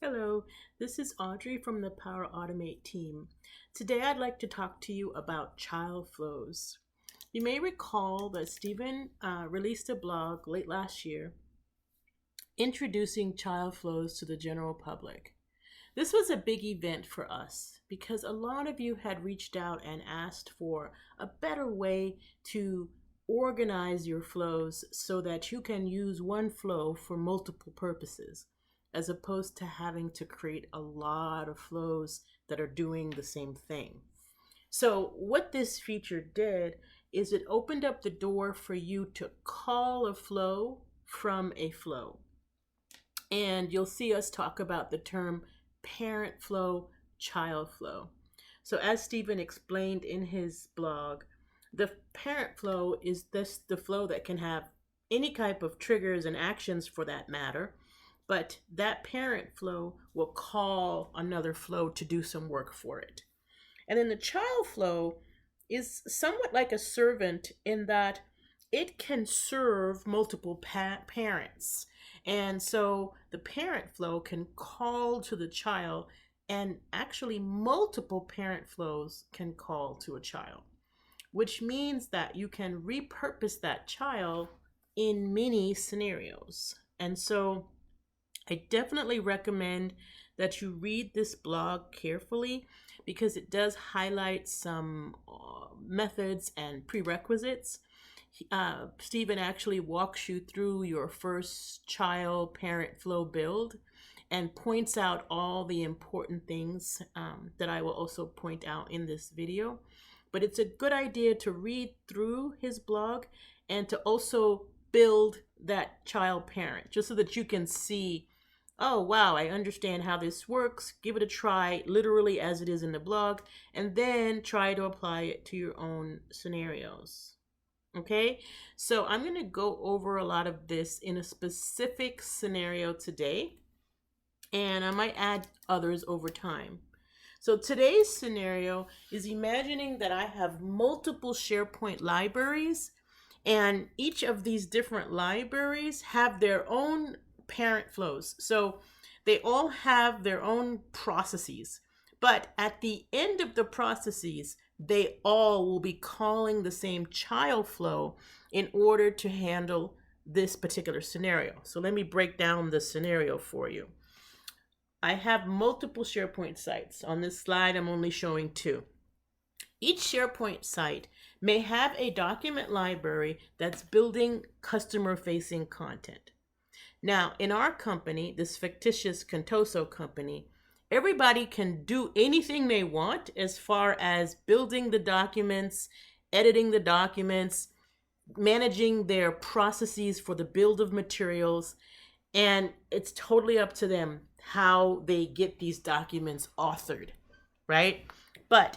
Hello, this is Audrey from the Power Automate team. Today I'd like to talk to you about child flows. You may recall that Stephen released a blog late last year introducing child flows to the general public. This was a big event for us because a lot of you had reached out and asked for a better way to organize your flows so that you can use one flow for multiple purposes, as opposed to having to create a lot of flows that are doing the same thing. So, what this feature did is it opened up the door for you to call a flow from a flow. And you'll see us talk about the term parent flow, child flow. So as Stephen explained in his blog, the parent flow is the flow that can have any type of triggers and actions for that matter, but that parent flow will call another flow to do some work for it. And then the child flow is somewhat like a servant in that it can serve multiple parents. And so the parent flow can call to the child, and actually multiple parent flows can call to a child, which means that you can repurpose that child in many scenarios. And so I definitely recommend that you read this blog carefully because it does highlight some methods and prerequisites. Stephen actually walks you through your first child parent flow build and points out all the important things that I will also point out in this video. But it's a good idea to read through his blog and to also build that child parent just so that you can see, oh, wow, I understand how this works. Give it a try literally as it is in the blog, and then try to apply it to your own scenarios. Okay, so I'm going to go over a lot of this in a specific scenario today, and I might add others over time. So today's scenario is imagining that I have multiple SharePoint libraries, and each of these different libraries have their own parent flows. So they all have their own processes, but at the end of the processes, they all will be calling the same child flow in order to handle this particular scenario. So let me break down the scenario for you. I have multiple SharePoint sites. On this slide, I'm only showing two. Each SharePoint site may have a document library that's building customer-facing content. Now, in our company, this fictitious Contoso company, everybody can do anything they want as far as building the documents, editing the documents, managing their processes for the build of materials, and it's totally up to them how they get these documents authored, right? But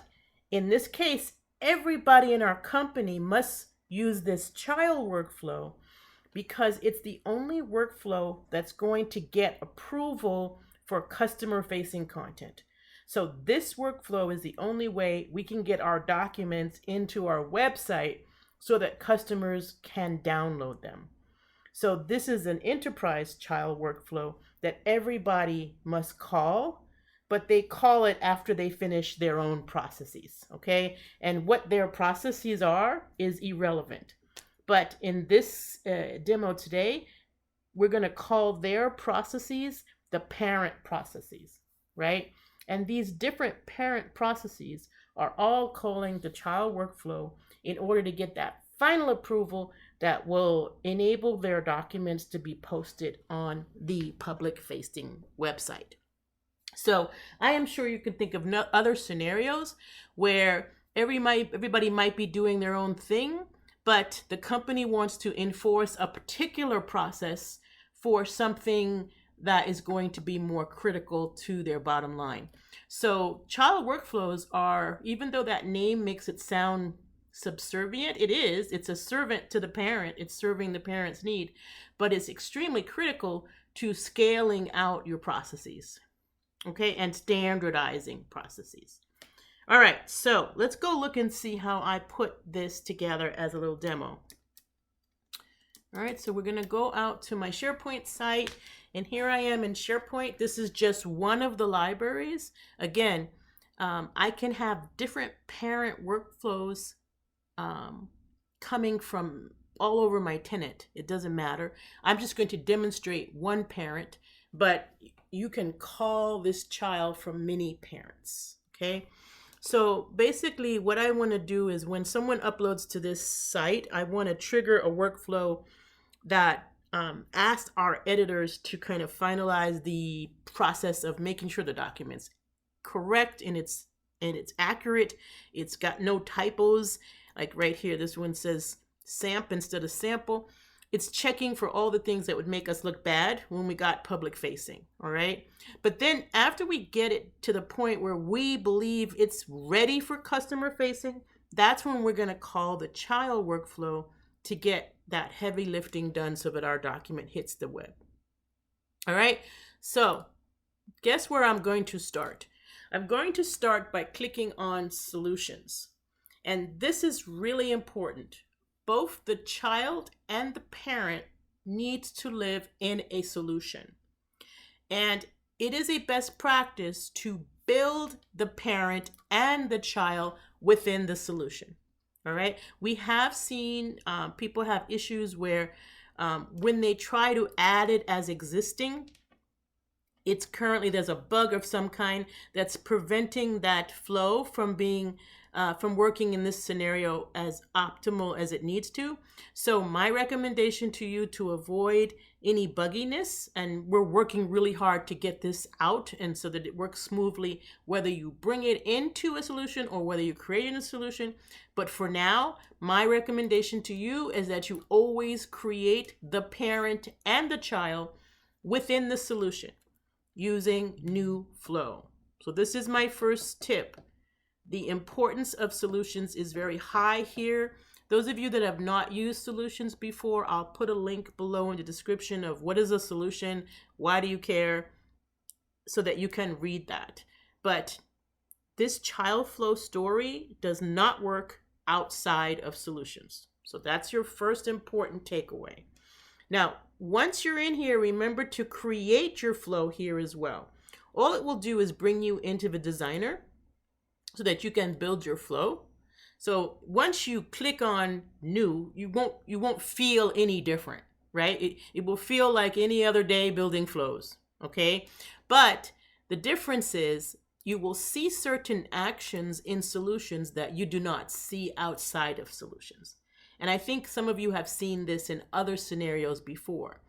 in this case, everybody in our company must use this child workflow because it's the only workflow that's going to get approval for customer-facing content. So this workflow is the only way we can get our documents into our website so that customers can download them. So this is an enterprise child workflow that everybody must call, but they call it after they finish their own processes, okay? And what their processes are is irrelevant. But in this demo today, we're going to call their processes the parent processes, right? And these different parent processes are all calling the child workflow in order to get that final approval that will enable their documents to be posted on the public-facing website. So I am sure you can think of other scenarios where everybody might be doing their own thing, but the company wants to enforce a particular process for something that is going to be more critical to their bottom line. So child workflows are, even though that name makes it sound subservient, it's a servant to the parent. It's serving the parent's need, but it's extremely critical to scaling out your processes, okay, and standardizing processes. All right, so let's go look and see how I put this together as a little demo. All right, so we're going to go out to my SharePoint site, And here I am in SharePoint. This is just one of the libraries. Again, I can have different parent workflows coming from all over my tenant. It doesn't matter. I'm just going to demonstrate one parent, but you can call this child from many parents, okay? So basically what I want to do is when someone uploads to this site, I want to trigger a workflow that asks our editors to kind of finalize the process of making sure the document's correct and it's accurate. It's got no typos. Like right here, this one says SAMP instead of sample. It's checking for all the things that would make us look bad when we got public facing, all right? But then after we get it to the point where we believe it's ready for customer facing, that's when we're gonna call the child workflow to get that heavy lifting done so that our document hits the web. All right, so guess where I'm going to start? I'm going to start by clicking on solutions. And this is really important. Both the child and the parent needs to live in a solution. And it is a best practice to build the parent and the child within the solution. All right. We have seen people have issues where when they try to add it as existing, it's currently, there's a bug of some kind that's preventing that flow from being from working in this scenario as optimal as it needs to. So my recommendation to you to avoid any bugginess, and we're working really hard to get this out and so that it works smoothly, whether you bring it into a solution or whether you create a solution. But for now, my recommendation to you is that you always create the parent and the child within the solution using new flow. So this is my first tip. The importance of solutions is very high here. Those of you that have not used solutions before, I'll put a link below in the description of what is a solution, why do you care, so that you can read that. But this child flow story does not work outside of solutions. So that's your first important takeaway. Now, once you're in here, remember to create your flow here as well. All it will do is bring you into the designer so that you can build your flow. So once you click on new, you won't feel any different, right? It will feel like any other day building flows, okay? But the difference is you will see certain actions in solutions that you do not see outside of solutions. And I think some of you have seen this in other scenarios before.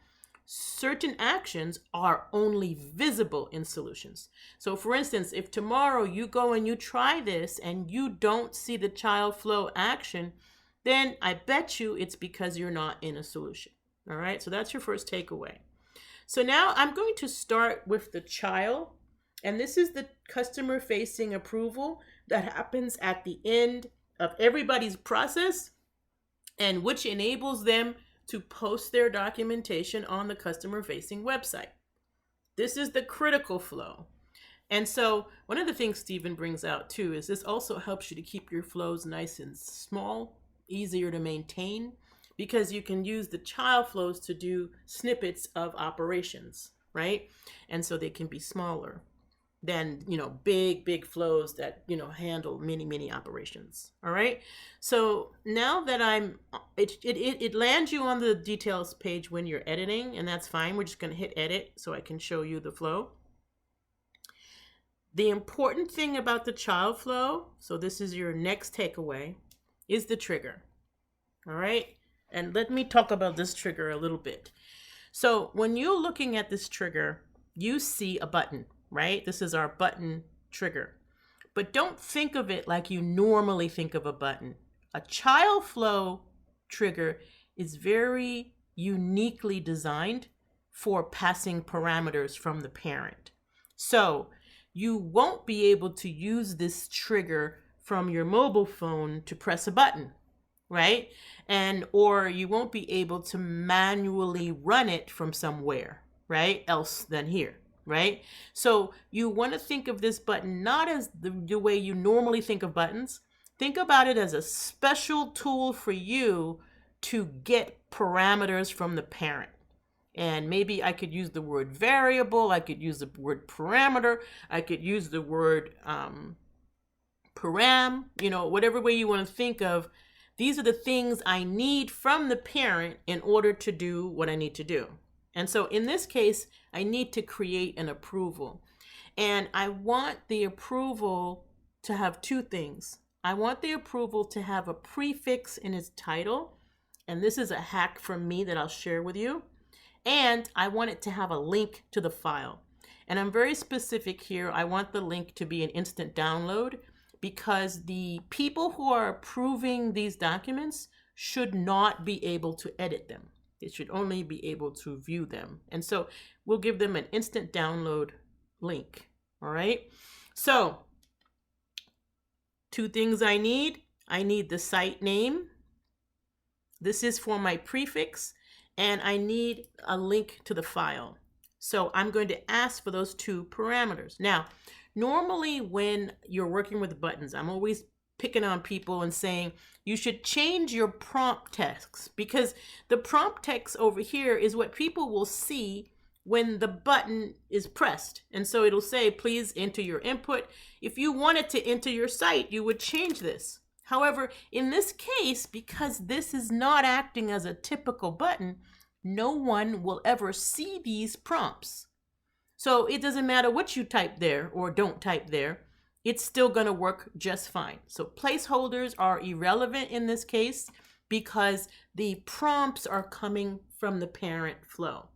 Certain actions are only visible in solutions. So for instance, if tomorrow you go and you try this and you don't see the child flow action, then I bet you it's because you're not in a solution. All right, so that's your first takeaway. So now I'm going to start with the child, and this is the customer facing approval that happens at the end of everybody's process and which enables them to post their documentation on the customer-facing website. This is the critical flow. And so one of the things Stephen brings out too is this also helps you to keep your flows nice and small, easier to maintain, because you can use the child flows to do snippets of operations, right? And so they can be smaller than, big flows that, handle many operations. All right. So now that it lands you on the details page when you're editing, and that's fine. We're just going to hit edit so I can show you the flow. The important thing about the child flow, so this is your next takeaway, is the trigger. All right. And let me talk about this trigger a little bit. So when you're looking at this trigger, you see a button, right? This is our button trigger. But don't think of it like you normally think of a button. A child flow trigger is very uniquely designed for passing parameters from the parent. So you won't be able to use this trigger from your mobile phone to press a button, right? Or you won't be able to manually run it from somewhere, right? Else than here. Right? So you want to think of this button not as the way you normally think of buttons. Think about it as a special tool for you to get parameters from the parent. And maybe I could use the word variable, I could use the word parameter, I could use the word param, whatever way you want to think of. These are the things I need from the parent in order to do what I need to do. And so in this case, I need to create an approval. And I want the approval to have two things. I want the approval to have a prefix in its title. And this is a hack from me that I'll share with you. And I want it to have a link to the file. And I'm very specific here. I want the link to be an instant download because the people who are approving these documents should not be able to edit them. They should only be able to view them. And so we'll give them an instant download link. All right. So two things I need. I need the site name. This is for my prefix. And I need a link to the file. So I'm going to ask for those two parameters. Now, normally when you're working with buttons, I'm always picking on people and saying you should change your prompt text because the prompt text over here is what people will see when the button is pressed. And so it'll say, please enter your input. If you wanted to enter your site, you would change this. However, in this case, because this is not acting as a typical button, no one will ever see these prompts. So it doesn't matter what you type there or don't type there, it's still going to work just fine. So placeholders are irrelevant in this case because the prompts are coming from the parent flow.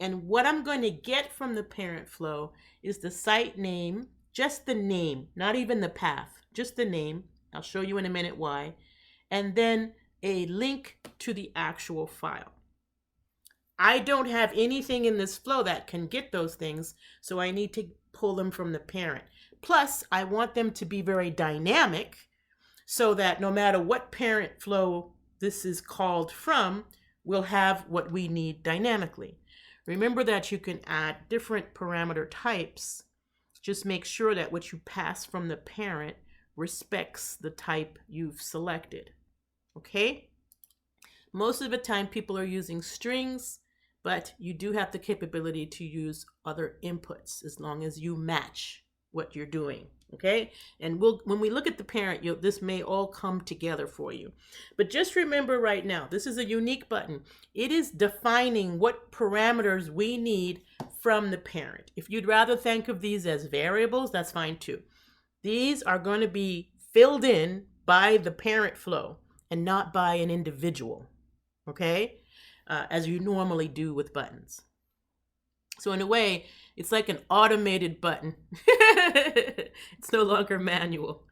And what I'm going to get from the parent flow is the site name, just the name, not even the path, just the name. I'll show you in a minute why. And then a link to the actual file. I don't have anything in this flow that can get those things, so I need to pull them from the parent. Plus, I want them to be very dynamic so that no matter what parent flow this is called from, we'll have what we need dynamically. Remember that you can add different parameter types. Just make sure that what you pass from the parent respects the type you've selected. Okay? Most of the time people are using strings, but you do have the capability to use other inputs as long as you match what you're doing. Okay? And when we look at the parent, this may all come together for you. But just remember right now, this is a unique button. It is defining what parameters we need from the parent. If you'd rather think of these as variables, that's fine too. These are going to be filled in by the parent flow and not by an individual, okay? As you normally do with buttons. So in a way, it's like an automated button. It's no longer manual.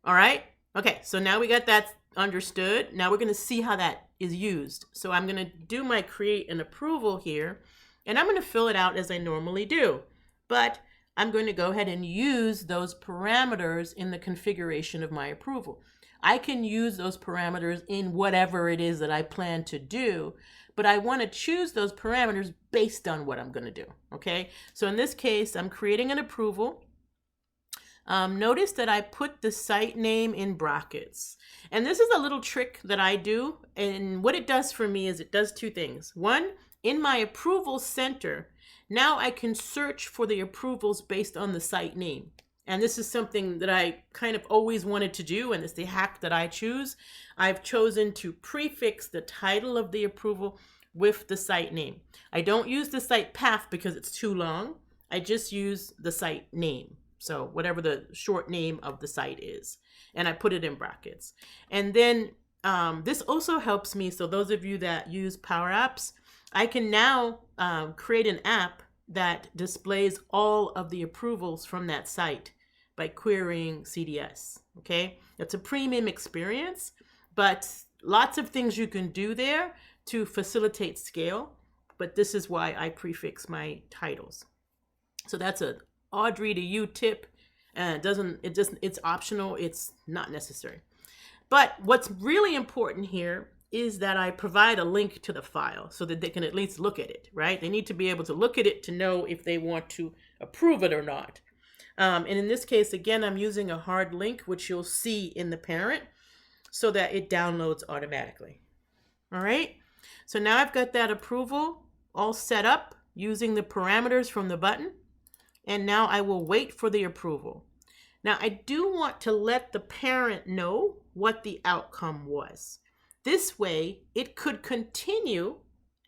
All right? Okay, so now we got that understood. Now we're going to see how that is used. So I'm going to do my create an approval here, and I'm going to fill it out as I normally do. But I'm going to go ahead and use those parameters in the configuration of my approval. I can use those parameters in whatever it is that I plan to do, but I want to choose those parameters based on what I'm going to do, okay? So in this case, I'm creating an approval. Notice that I put the site name in brackets. And this is a little trick that I do, and what it does for me is it does two things. One, in my approval center, now I can search for the approvals based on the site name. And this is something that I kind of always wanted to do, and it's the hack that I choose. I've chosen to prefix the title of the approval with the site name. I don't use the site path because it's too long. I just use the site name. So whatever the short name of the site is. And I put it in brackets. And then this also helps me. So those of you that use Power Apps, I can now create an app that displays all of the approvals from that site by querying CDS, okay? It's a premium experience, but lots of things you can do there to facilitate scale, but this is why I prefix my titles. So that's a Audrie to you tip, and it's optional, it's not necessary. But what's really important here is that I provide a link to the file so that they can at least look at it, right? They need to be able to look at it to know if they want to approve it or not. And in this case, again, I'm using a hard link, which you'll see in the parent, so that it downloads automatically. All right. So now I've got that approval all set up using the parameters from the button. And now I will wait for the approval. Now I do want to let the parent know what the outcome was. This way it could continue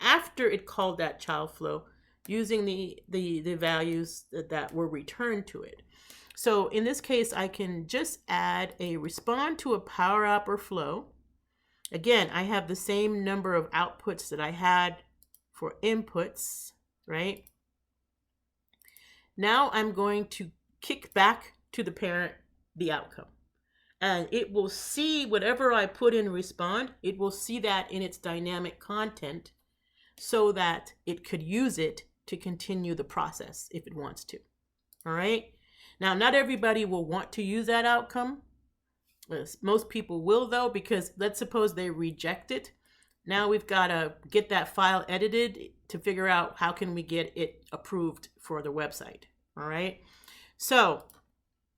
after it called that child flow using the values that were returned to it. So in this case, I can just add a respond to a Power App or flow. Again, I have the same number of outputs that I had for inputs, right? Now I'm going to kick back to the parent the outcome. And it will see whatever I put in respond, it will see that in its dynamic content so that it could use it to continue the process if it wants to. All right. Now, not everybody will want to use that outcome. Most people will, though, because let's suppose they reject it. Now we've got to get that file edited to figure out how can we get it approved for the website. All right. So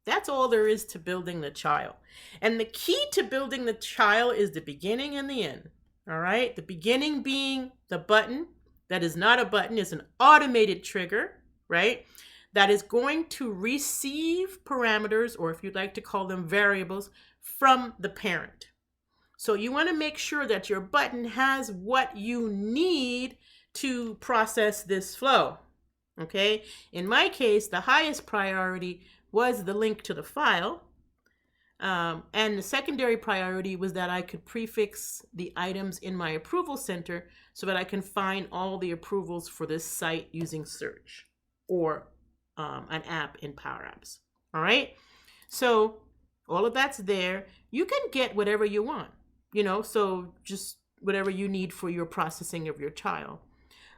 that's all there is to building the child. And the key to building the child is the beginning and the end. All right. The beginning being the button. That is not a button. It's an automated trigger, right? That is going to receive parameters, or if you'd like to call them variables, from the parent. So you want to make sure that your button has what you need to process this flow. Okay. In my case, the highest priority was the link to the file. And the secondary priority was that I could prefix the items in my approval center so that I can find all the approvals for this site using search or an app in Power Apps. All right. So all of that's there. You can get whatever you want, so just whatever you need for your processing of your child.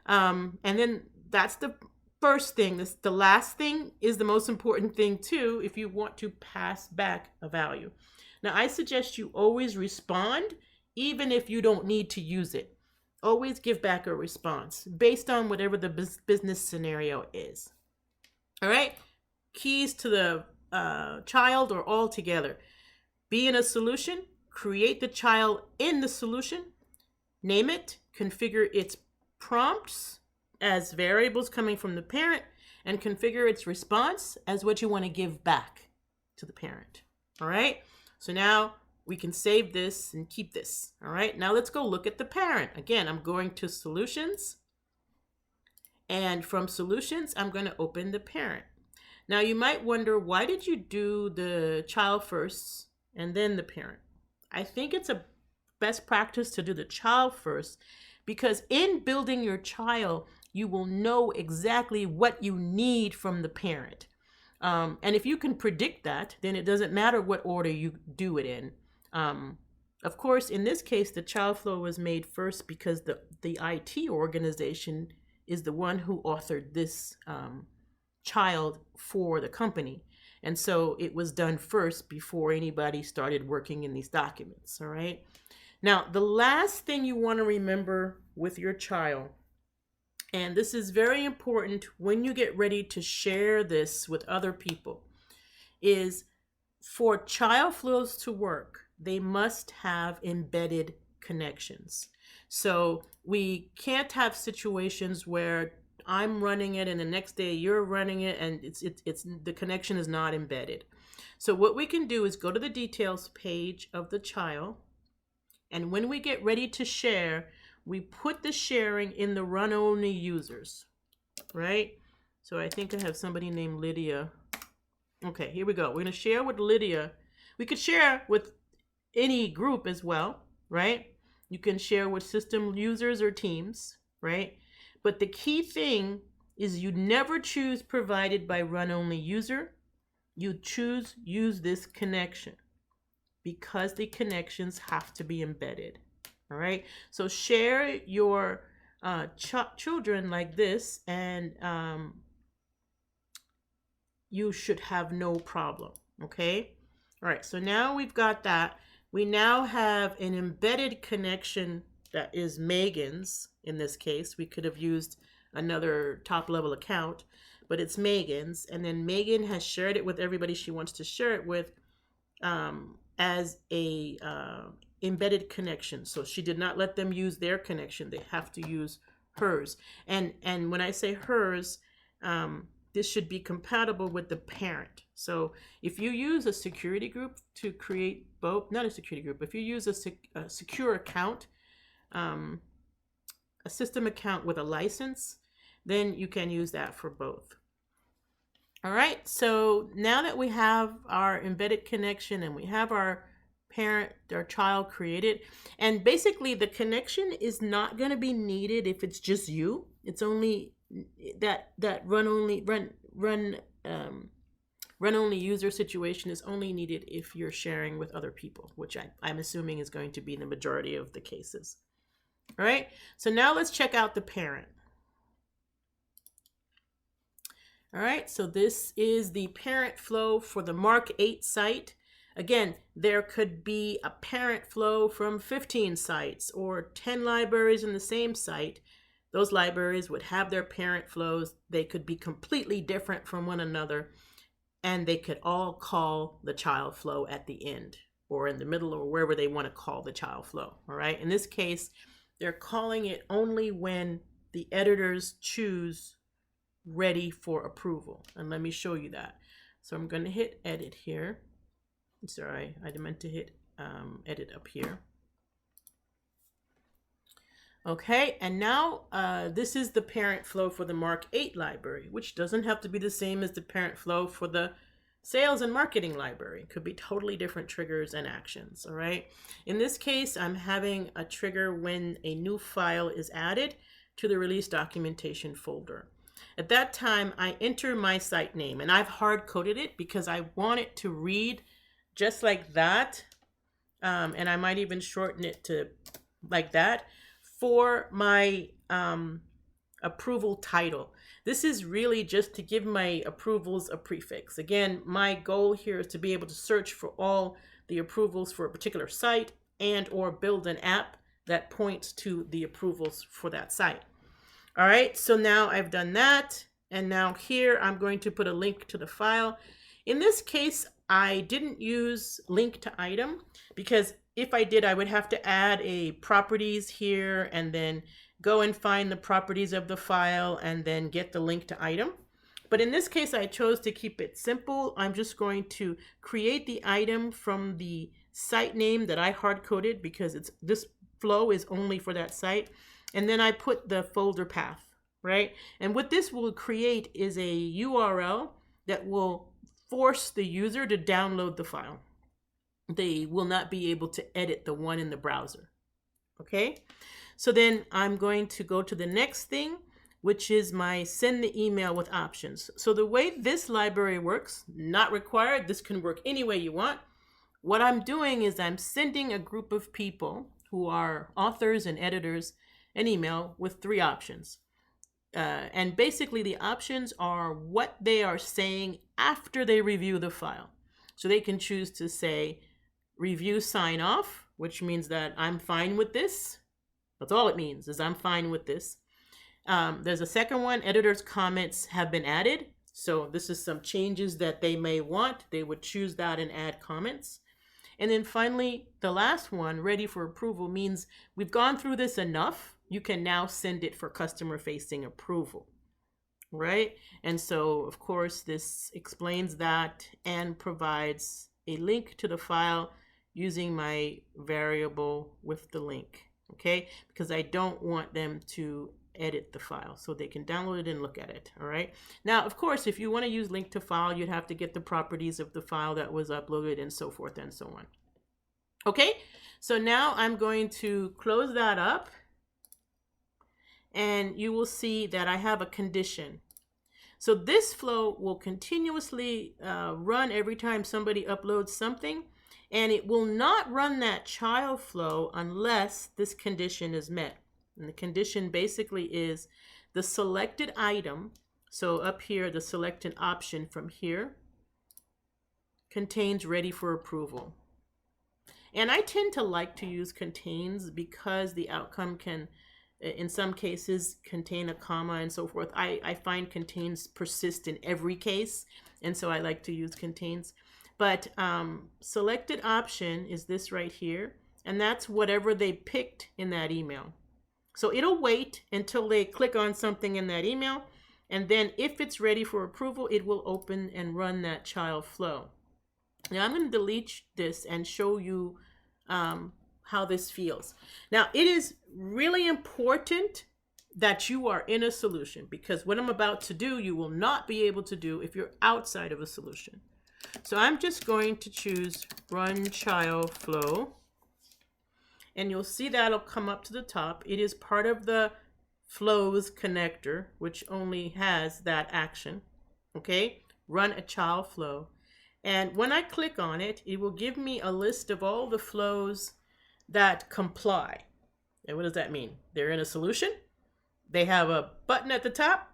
And then that's the first thing. The last thing is the most important thing too, if you want to pass back a value. Now, I suggest you always respond, even if you don't need to use it. Always give back a response based on whatever the business scenario is. All right. Keys to the child are all together. Be in a solution, create the child in the solution, name it, configure its prompts as variables coming from the parent, and configure its response as what you want to give back to the parent. All right. So now we can save this and keep this. All right. Now let's go look at the parent. Again, I'm going to solutions. And from solutions, I'm going to open the parent. Now you might wonder, why did you do the child first and then the parent? I think it's a best practice to do the child first, because in building your child, you will know exactly what you need from the parent. And if you can predict that, then it doesn't matter what order you do it in. Of course, in this case, the child flow was made first because the IT organization is the one who authored this child for the company. And so it was done first before anybody started working in these documents. All right. Now, the last thing you want to remember with your child, and this is very important when you get ready to share this with other people, is for child flows to work, they must have embedded connections. So we can't have situations where I'm running it and the next day you're running it and it's the connection is not embedded. So what we can do is go to the details page of the child, and when we get ready to share, we put the sharing in the run only users, right? So I think I have somebody named Lydia. Okay, here we go. We're going to share with Lydia. We could share with any group as well, right? You can share with system users or teams, right? But the key thing is you never choose provided by run only user. You choose use this connection, because the connections have to be embedded. All right. So share your children like this, and you should have no problem. Okay. All right. So now we've got that. We now have an embedded connection that is Megan's. In this case, we could have used another top level account, but it's Megan's. And then Megan has shared it with everybody she wants to share it with as a embedded connection. So she did not let them use their connection. They have to use hers. And when I say hers, this should be compatible with the parent. So if you use a security group to create both, not a security group, if you use a secure account, a system account with a license, then you can use that for both. All right, so now that we have our embedded connection and we have our parent or child created, and basically the connection is not going to be needed if it's just you. It's only that run only user situation is only needed if you're sharing with other people, which I'm assuming is going to be the majority of the cases. All right, so now let's check out the parent. All right, so this is the parent flow for the Mark 8 site. Again, there could be a parent flow from 15 sites or 10 libraries in the same site. Those libraries would have their parent flows. They could be completely different from one another, and they could all call the child flow at the end or in the middle or wherever they want to call the child flow. All right, in this case, they're calling it only when the editors choose ready for approval. And let me show you that. So I'm going to hit edit here. Sorry, I meant to hit edit up here. Okay, and now this is the parent flow for the Mark 8 library, which doesn't have to be the same as the parent flow for the sales and marketing library. It could be totally different triggers and actions, all right? In this case, I'm having a trigger when a new file is added to the release documentation folder. At that time, I enter my site name, and I've hard-coded it because I want it to read just like that, and I might even shorten it to like that for my approval title. This is really just to give my approvals a prefix. Again, my goal here is to be able to search for all the approvals for a particular site and or build an app that points to the approvals for that site. All right, so now I've done that, and now here I'm going to put a link to the file. In this case, I didn't use link to item because if I did, I would have to add a properties here and then go and find the properties of the file and then get the link to item. But in this case, I chose to keep it simple. I'm just going to create the item from the site name that I hard-coded because this flow is only for that site. And then I put the folder path, right? And what this will create is a URL that will force the user to download the file. They will not be able to edit the one in the browser, okay? So then I'm going to go to the next thing, which is my send the email with options. So the way this library works, not required, this can work any way you want. What I'm doing is I'm sending a group of people who are authors and editors an email with 3 options. And basically the options are what they are saying after they review the file. So they can choose to say review sign off, which means that I'm fine with this. That's all it means, is I'm fine with this. There's a second one, editor's comments have been added. So this is some changes that they may want. They would choose that and add comments. And then finally, the last one, ready for approval, means we've gone through this enough. You can now send it for customer-facing approval, right? And so, of course, this explains that and provides a link to the file using my variable with the link, okay? Because I don't want them to edit the file, so they can download it and look at it, all right? Now, of course, if you want to use link to file, you'd have to get the properties of the file that was uploaded and so forth and so on. Okay, so now I'm going to close that up. And you will see that I have a condition. So this flow will continuously run every time somebody uploads something, and it will not run that child flow unless this condition is met. And the condition basically is the selected item. So up here, the selected option from here contains ready for approval. And I tend to like to use contains because the outcome can, in some cases, contain a comma and so forth. I find contains persist in every case, and so I like to use contains. But selected option is this right here, and that's whatever they picked in that email. So it'll wait until they click on something in that email, and then if it's ready for approval, it will open and run that child flow. Now I'm going to delete this and show you how this feels. Now it is really important that you are in a solution, because what I'm about to do, you will not be able to do if you're outside of a solution. So I'm just going to choose Run Child Flow, and you'll see that'll come up to the top. It is part of the Flows connector, which only has that action. Okay, run a child flow. And when I click on it, it will give me a list of all the flows that comply. And what does that mean? They're in a solution, they have a button at the top,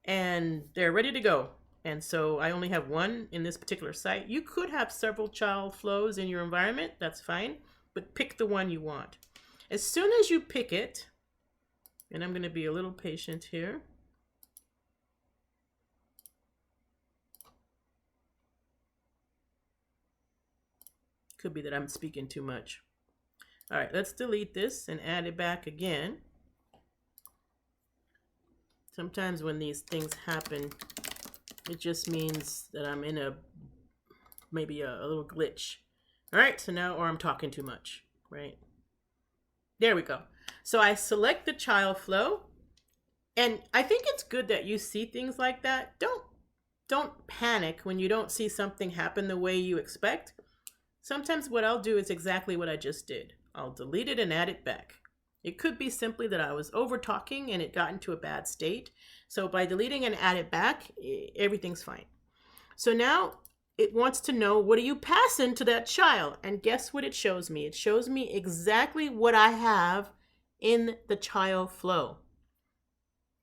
and they're ready to go. And so I only have one in this particular site. You could have several child flows in your environment, that's fine, but pick the one you want. As soon as you pick it, and I'm going to be a little patient here. Could be that I'm speaking too much. All right, let's delete this and add it back again. Sometimes when these things happen, it just means that I'm in maybe a little glitch. All right, so now, or I'm talking too much, right? There we go. So I select the child flow, and I think it's good that you see things like that. Don't panic when you don't see something happen the way you expect. Sometimes what I'll do is exactly what I just did. I'll delete it and add it back. It could be simply that I was over talking and it got into a bad state. So by deleting and add it back, everything's fine. So now it wants to know, what do you pass into that child? And guess what it shows me? It shows me exactly what I have in the child flow.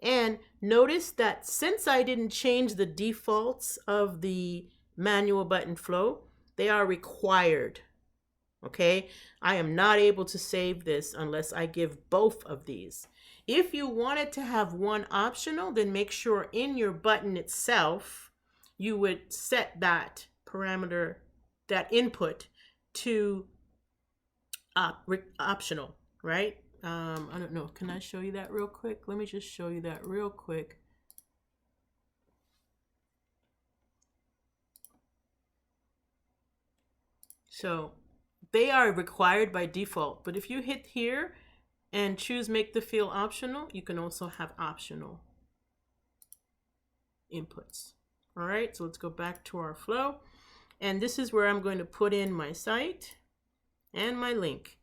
And notice that since I didn't change the defaults of the manual button flow, they are required. Okay, I am not able to save this unless I give both of these. If you wanted to have one optional, then make sure in your button itself, you would set that parameter, that input to optional, right? I don't know. Can I show you that real quick? Let me just show you that real quick. So they are required by default, but if you hit here and choose make the field optional, you can also have optional inputs. All right, so let's go back to our flow. And this is where I'm going to put in my site and my link.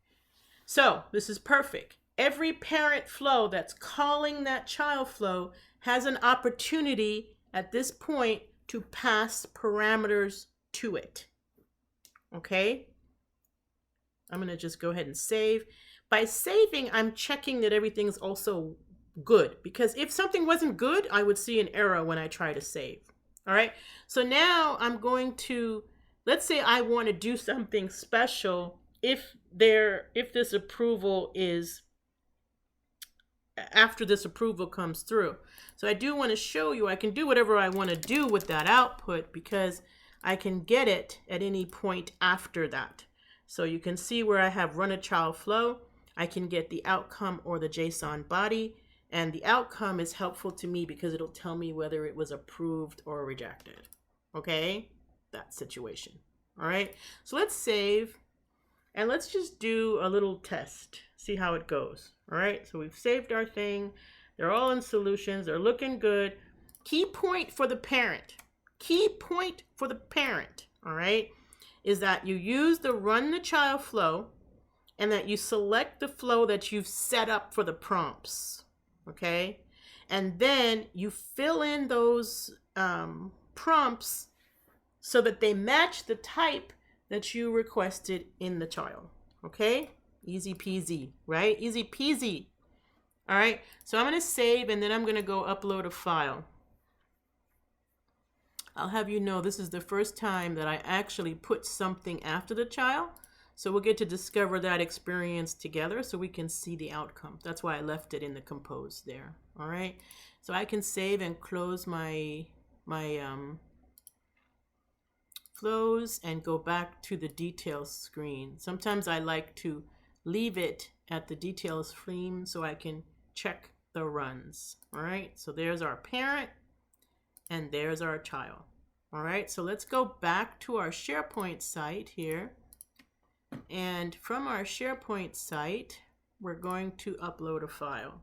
So this is perfect. Every parent flow that's calling that child flow has an opportunity at this point to pass parameters to it. Okay, I'm going to just go ahead and save. By saving, I'm checking that everything's also good, because if something wasn't good, I would see an error when I try to save. All right, so now I'm going to, let's say I want to do something special if this approval is, after this approval comes through. So I do want to show you I can do whatever I want to do with that output, because I can get it at any point after that. So you can see where I have run a child flow. I can get the outcome or the JSON body, and the outcome is helpful to me because it'll tell me whether it was approved or rejected. Okay, that situation. All right, so let's save and let's just do a little test, see how it goes. All right, so we've saved our thing. They're all in solutions. They're looking good. Key point for the parent. Key point for the parent, all right, is that you use the run the child flow and that you select the flow that you've set up for the prompts, okay? And then you fill in those prompts so that they match the type that you requested in the child, okay? Easy peasy, right? Easy peasy. All right, so I'm gonna save and then I'm gonna go upload a file. I'll have you know this is the first time that I actually put something after the child. So we'll get to discover that experience together so we can see the outcome. That's why I left it in the compose there. All right. So I can save and close my flows and go back to the details screen. Sometimes I like to leave it at the details theme so I can check the runs. All right, so there's our parent and there's our child. All right, so let's go back to our SharePoint site here. And from our SharePoint site, we're going to upload a file.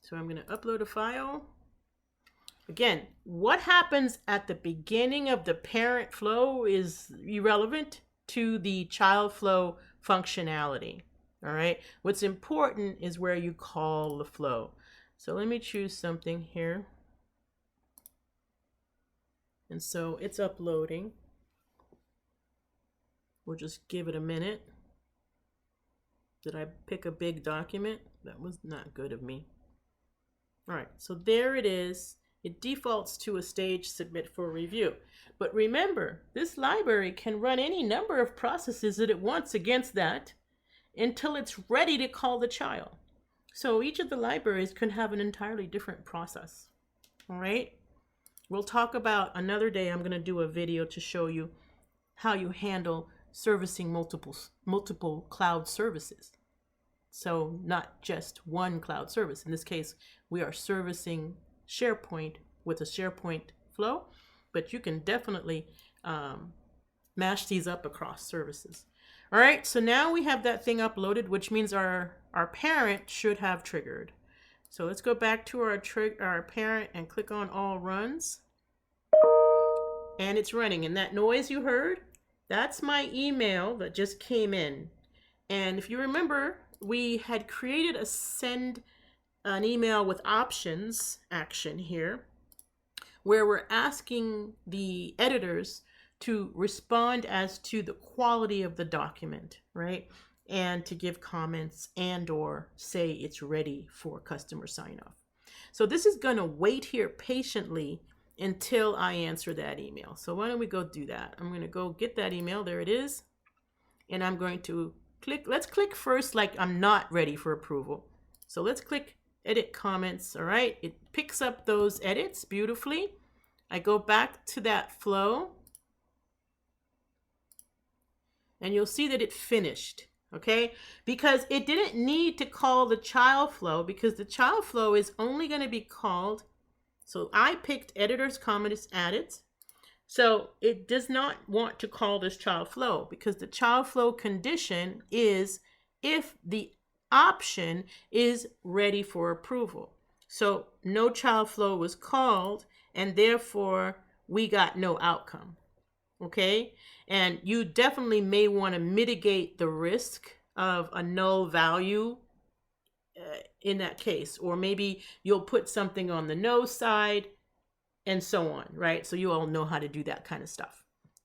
So I'm going to upload a file. Again, what happens at the beginning of the parent flow is irrelevant to the child flow functionality. All right, what's important is where you call the flow. So let me choose something here. And so it's uploading. We'll just give it a minute. Did I pick a big document? That was not good of me. All right, so there it is. It defaults to a stage submit for review. But remember, this library can run any number of processes that it wants against that until it's ready to call the child. So each of the libraries can have an entirely different process. All right. We'll talk about another day. I'm going to do a video to show you how you handle servicing multiple cloud services. So not just one cloud service. In this case, we are servicing SharePoint with a SharePoint flow, but you can definitely mash these up across services. All right, so now we have that thing uploaded, which means our parent should have triggered. So let's go back to our parent and click on all runs. And it's running. And that noise you heard, that's my email that just came in. And if you remember, we had created a send an email with options action here, where we're asking the editors to respond as to the quality of the document, right? And to give comments and or say it's ready for customer sign off. So this is going to wait here patiently until I answer that email. So why don't we go do that? I'm going to go get that email. There it is. And I'm going to click. Let's click first like I'm not ready for approval. So let's click edit comments. All right. It picks up those edits beautifully. I go back to that flow. And you'll see that it finished. Okay, because it didn't need to call the child flow because the child flow is only going to be called. So I picked editor's comments added. So it does not want to call this child flow because the child flow condition is if the option is ready for approval. So no child flow was called and therefore we got no outcome. Okay, and you definitely may want to mitigate the risk of a null value in that case, or maybe you'll put something on the no side and so on, right? So you all know how to do that kind of stuff.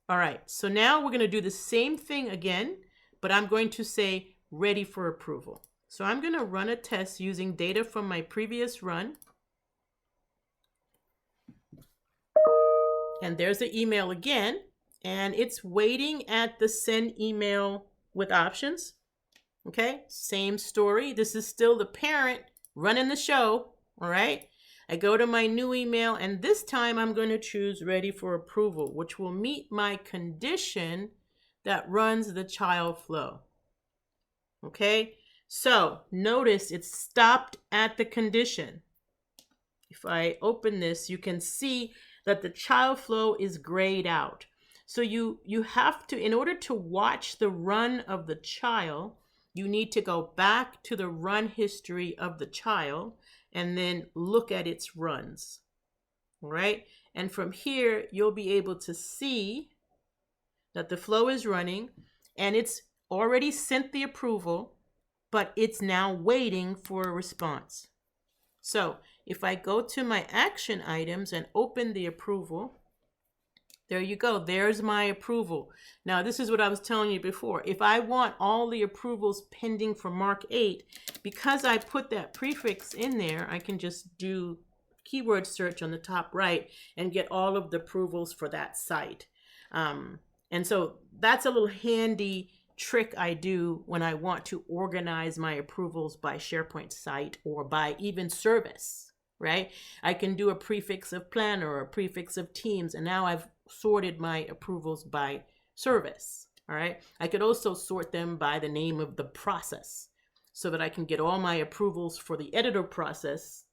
All right, so now we're going to do the same thing again, but I'm going to say ready for approval. So I'm going to run a test using data from my previous run. And there's the email again. And it's waiting at the send email with options. Okay, same story. This is still the parent running the show. All right, I go to my new email and this time I'm going to choose ready for approval, which will meet my condition that runs the child flow. Okay, so notice it stopped at the condition. If I open this, you can see that the child flow is grayed out. So you have to, in order to watch the run of the child, you need to go back to the run history of the child and then look at its runs. All right. And from here, you'll be able to see that the flow is running and it's already sent the approval, but it's now waiting for a response. So if I go to my action items and open the approval, there you go. There's my approval. Now, this is what I was telling you before. If I want all the approvals pending for Mark 8, because I put that prefix in there, I can just do keyword search on the top right and get all of the approvals for that site. And so that's a little handy trick I do when I want to organize my approvals by SharePoint site or by even service, right? I can do a prefix of planner or a prefix of teams, and now I've sorted my approvals by service. All right. I could also sort them by the name of the process. so that I can get all my approvals for the editor process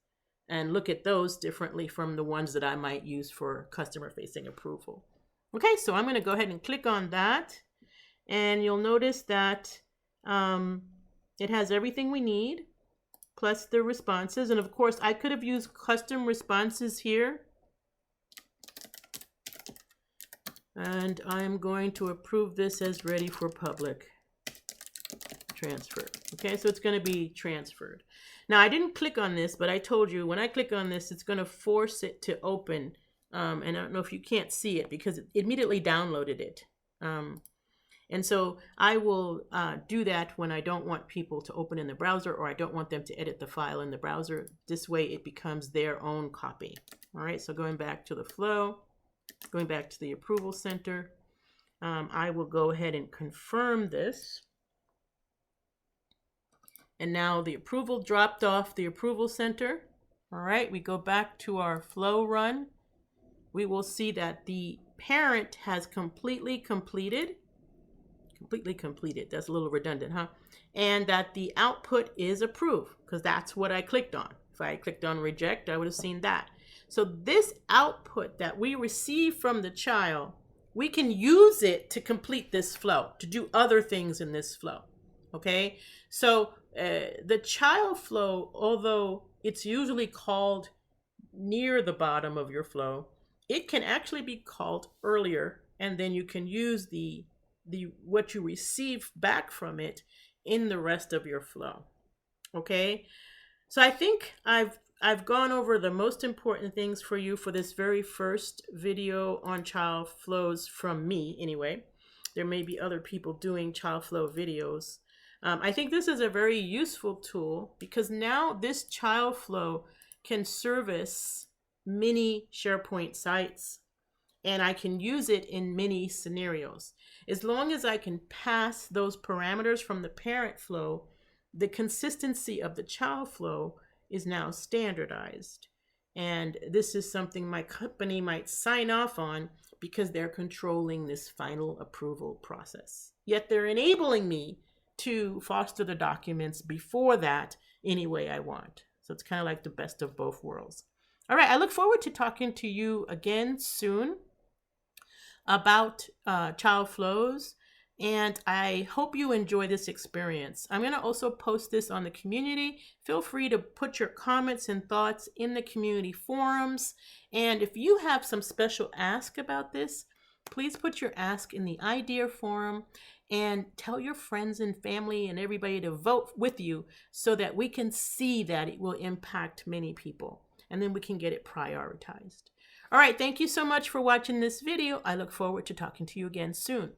and look at those differently from the ones that I might use for customer-facing approval. Okay, so I'm going to go ahead and click on that, and you'll notice that it has everything we need, plus the responses. And of course, I could have used custom responses here. And I'm going to approve this as ready for public transfer. Okay, so it's going to be transferred. Now, I didn't click on this, but I told you when I click on this, it's going to force it to open. And I don't know if you can't see it because it immediately downloaded it. And so I will do that when I don't want people to open in the browser, or I don't want them to edit the file in the browser. This way it becomes their own copy. All right, so going back to the flow, going back to the approval center, I will go ahead and confirm this. And now the approval dropped off the approval center. All right, we go back to our flow run. We will see that the parent has completely completed. That's a little redundant, huh? And that the output is approved, because that's what I clicked on. If I clicked on reject, I would have seen that. So this output that we receive from the child, we can use it to complete this flow, to do other things in this flow. Okay, so the child flow, although it's usually called near the bottom of your flow, it can actually be called earlier, and then you can use the what you receive back from it in the rest of your flow. Okay, so I think I've gone over the most important things for you for this very first video on child flows from me anyway. There may be other people doing child flow videos. I think this is a very useful tool because now this child flow can service many SharePoint sites, and I can use it in many scenarios. As long as I can pass those parameters from the parent flow, the consistency of the child flow is now standardized. And this is something my company might sign off on because they're controlling this final approval process. Yet they're enabling me to foster the documents before that any way I want. So it's kind of like the best of both worlds. All right, I look forward to talking to you again soon about child flows, and I hope you enjoy this experience. I'm going to also post this on the community. Feel free to put your comments and thoughts in the community forums, and if you have some special ask about this, please put your ask in the idea forum and tell your friends and family and everybody to vote with you so that we can see that it will impact many people, and then we can get it prioritized. All right, thank you so much for watching this video. I look forward to talking to you again soon.